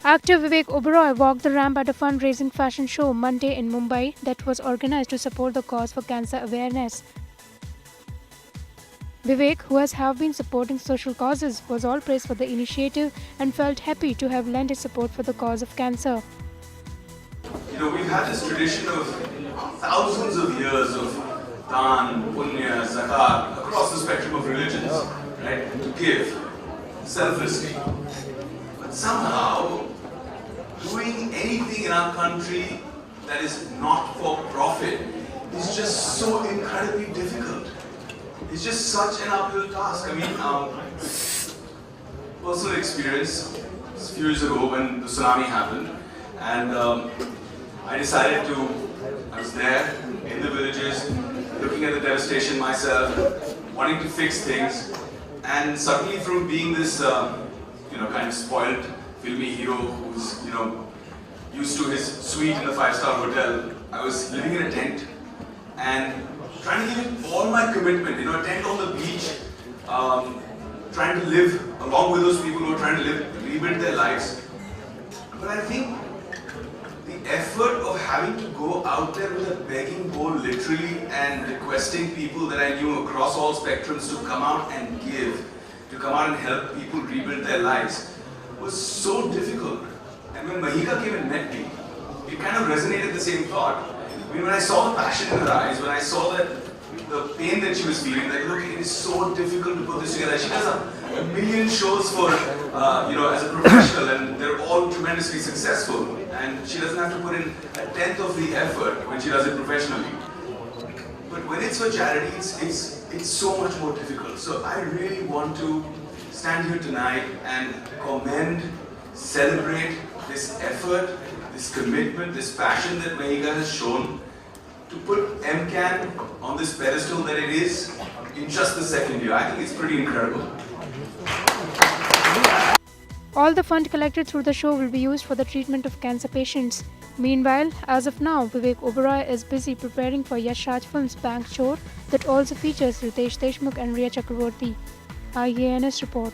Actor Vivek Oberoi walked the ramp at a fundraising fashion show Monday in Mumbai that was organized to support the cause for cancer awareness. Vivek, who have been supporting social causes, was all praised for the initiative and felt happy to have lent his support for the cause of cancer. We've had this tradition of thousands of years of dan, punya, zakat across the spectrum of religions, right? To give selflessly. But somehow, doing anything in our country that is not for profit is just so incredibly difficult. It's just such an uphill task. I mean, personal experience, a few years ago when the tsunami happened, and I was there in the villages, looking at the devastation myself, wanting to fix things, and suddenly from being this, kind of spoiled filmy hero who's, used to his suite in a five-star hotel, I was living in a tent and trying to give it all my commitment, a tent on the beach, trying to live along with those people who are trying to rebuild their lives. But I think the effort of having to go out there with a begging bowl literally and requesting people that I knew across all spectrums to come out and give, to come out and help people rebuild their lives was so difficult. And when Mahika came and met me, it kind of resonated the same thought. I mean, when I saw the passion in her eyes, when I saw that the pain that she was feeling, like, look, it is so difficult to put this together. She does a million shows for, as a professional, and they're all tremendously successful. And she doesn't have to put in a tenth of the effort when she does it professionally. But when it's for charity, it's so much more difficult. So I really want to stand here tonight and commend, celebrate this effort, this commitment, this passion that Mahika has shown to put MCAN on this pedestal that it is in just the second year. I think it's pretty incredible. All the fund collected through the show will be used for the treatment of cancer patients. Meanwhile, as of now, Vivek Oberoi is busy preparing for Yash Raj Films' Bank Chor that also features Ritesh Deshmukh and Riya Chakraborty. IANS report.